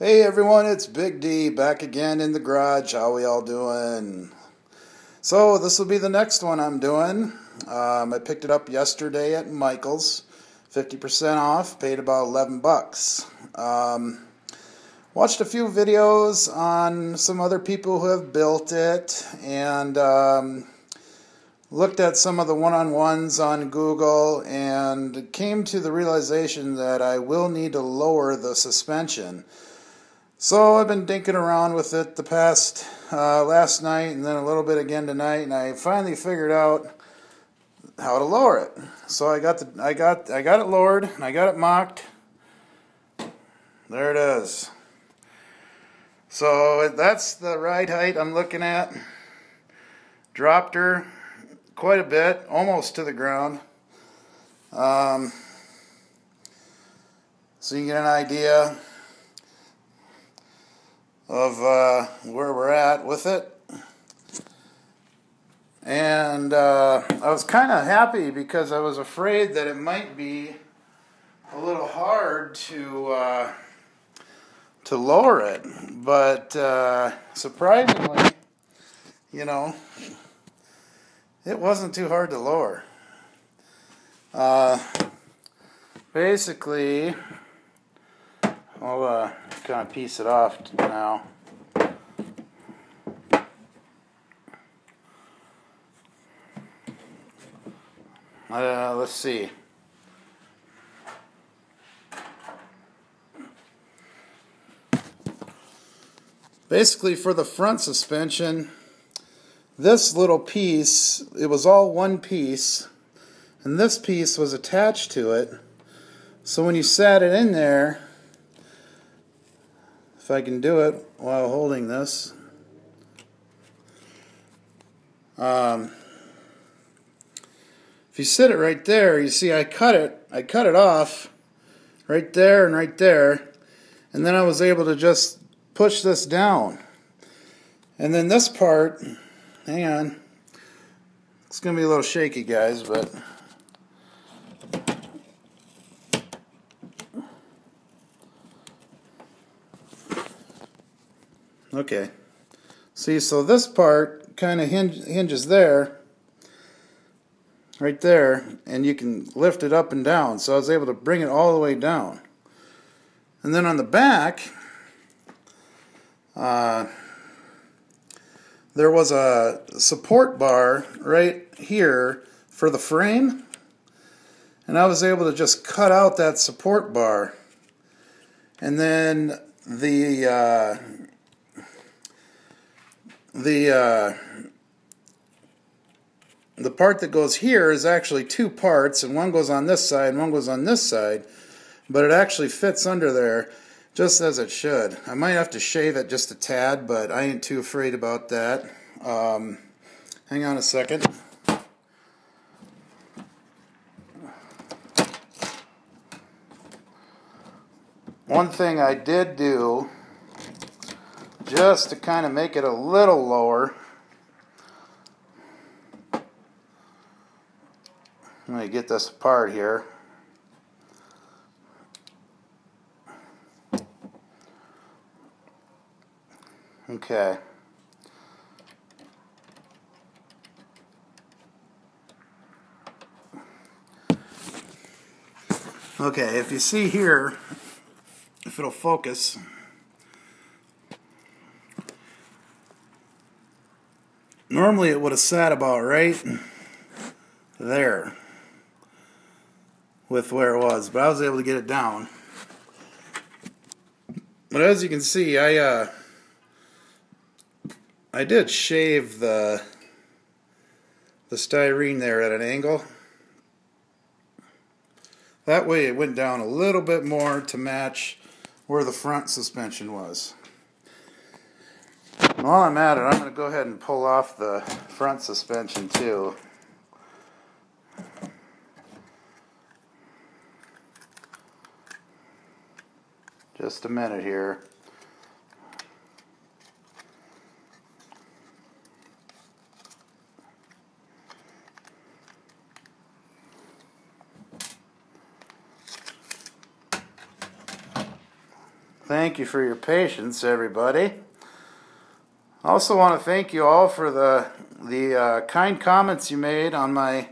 Hey everyone, it's Big D back again in the garage. How we all doing? So this will be the next one I'm doing. I picked it up yesterday at Michael's, 50% off. Paid about 11 bucks. Watched a few videos on some other people who have built it, and looked at some of the one-on-ones on Google, and came to the realization that I will need to lower the suspension. So I've been dinking around with it the past last night and then a little bit again tonight, and I finally figured out how to lower it. So I got it lowered and I got it mocked. There it is. So that's the ride height I'm looking at. Dropped her quite a bit, almost to the ground. So you get an idea of where we're at with it. And I was kind of happy because I was afraid that it might be a little hard to lower it, but surprisingly, it wasn't too hard to lower. Basically, I'll kind of piece it off now. Let's see. Basically, for the front suspension, this little piece, it was all one piece, and this piece was attached to it. So when you sat it in there, if I can do it while holding this, if you sit it right there, you see I cut it off right there and right there, and then I was able to just push this down. And then this part, hang on, it's going to be a little shaky, guys, but okay. See, so this part kind of hinges there, right there, and you can lift it up and down. So I was able to bring it all the way down. And then on the back, there was a support bar right here for the frame, and I was able to just cut out that support bar. And then the part that goes here is actually two parts, and one goes on this side and one goes on this side, but it actually fits under there just as it should. I might have to shave it just a tad, but I ain't too afraid about that. Hang on a second. One thing I did do, just to kind of make it a little lower, let me get this apart here. Okay. Okay, if you see here, if it'll focus, normally it would have sat about right there with where it was, but I was able to get it down. But as you can see, I did shave the styrene there at an angle. That way it went down a little bit more to match where the front suspension was. While I'm at it, I'm going to go ahead and pull off the front suspension too. Just a minute here. Thank you for your patience, everybody. I also want to thank you all for the kind comments you made on my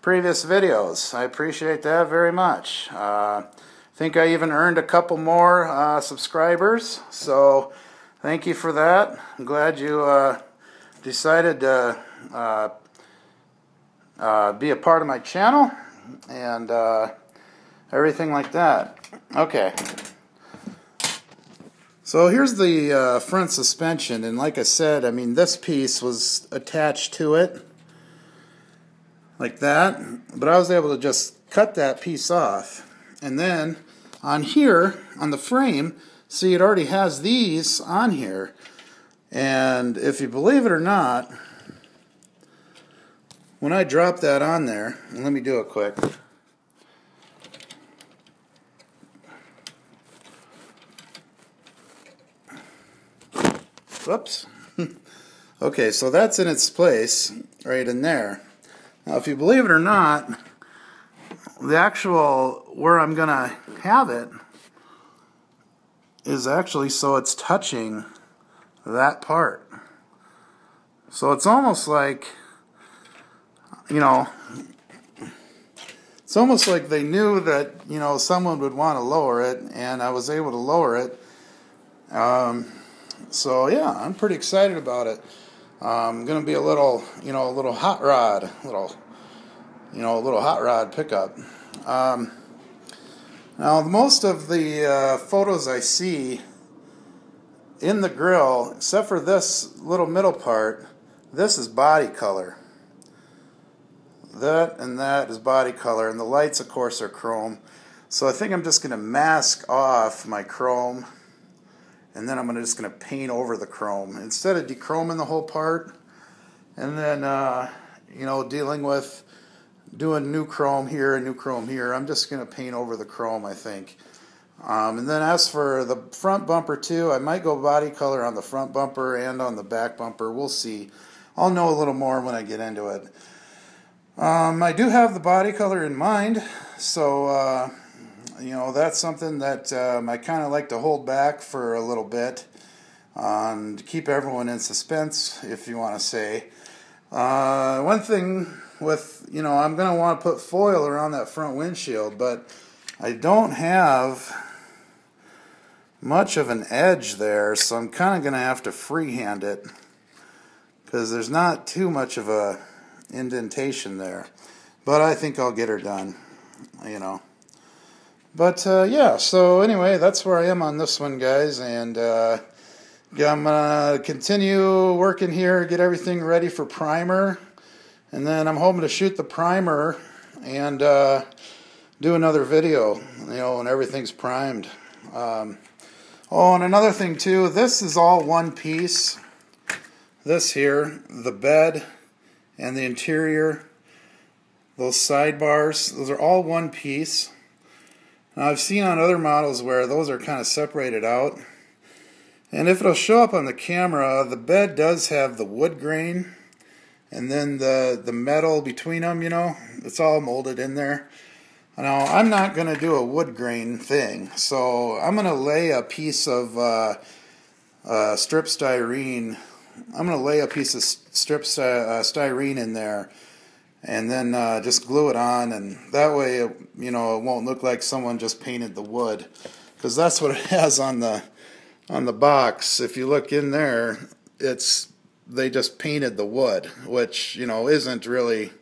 previous videos. I appreciate that very much. I think I even earned a couple more subscribers, so thank you for that. I'm glad you decided to be a part of my channel and everything like that. Okay. So here's the front suspension, and like I said, I mean, this piece was attached to it like that, but I was able to just cut that piece off. And then on here, on the frame, see, it already has these on here. And if you believe it or not, when I drop that on there, and let me do it quick. Whoops. Okay, so that's in its place right in there. Now, if you believe it or not, the actual where I'm going to have it is actually so it's touching that part. So it's almost like, you know, it's almost like they knew that, you know, someone would want to lower it, and I was able to lower it. So yeah, I'm pretty excited about it. Going to be a little, you know, a little hot rod, a little hot rod pickup. Now, most of the photos I see in the grill, except for this little middle part, this is body color. That and that is body color, and the lights, of course, are chrome. So I think I'm just going to mask off my chrome, and then I'm just going to paint over the chrome instead of dechroming the whole part, and then you know, dealing with doing new chrome here and new chrome here. I'm just going to paint over the chrome, I think. And then as for the front bumper too, I might go body color on the front bumper and on the back bumper. We'll see. I'll know a little more when I get into it. I do have the body color in mind, so you know, that's something that I kind of like to hold back for a little bit to keep everyone in suspense, if you want to say. One thing with, you know, I'm going to want to put foil around that front windshield, but I don't have much of an edge there, so I'm kind of going to have to freehand it because there's not too much of a indentation there. But I think I'll get her done, you know. But yeah, so anyway, that's where I am on this one, guys, and I'm going to continue working here, get everything ready for primer, and then I'm hoping to shoot the primer and do another video, you know, when everything's primed. Oh, and another thing too, this is all one piece. This here, the bed and the interior, those sidebars, those are all one piece. Now, I've seen on other models where those are kind of separated out. And if it'll show up on the camera, the bed does have the wood grain, and then the metal between them, you know, it's all molded in there. Now, I'm not going to do a wood grain thing, so I'm going to lay a piece of strip styrene. I'm going to lay a piece of strip styrene in there, and then just glue it on, and that way, you know, it won't look like someone just painted the wood, because that's what it has on the box. If you look in there, they just painted the wood, which, you know, isn't really,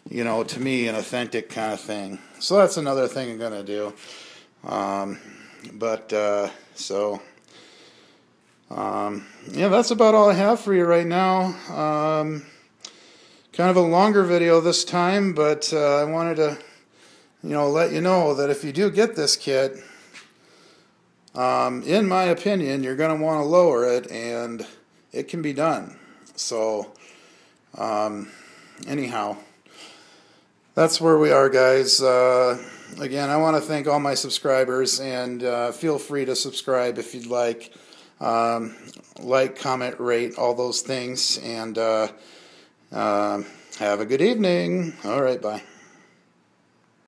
you know, to me, an authentic kind of thing. So that's another thing I'm going to do. Yeah, that's about all I have for you right now. Kind of a longer video this time, but I wanted to, you know, let you know that if you do get this kit, in my opinion, you're going to want to lower it, and it can be done. So, anyhow, that's where we are, guys. Again, I want to thank all my subscribers, and feel free to subscribe if you'd like. Like, comment, rate, all those things, and have a good evening. All right, bye.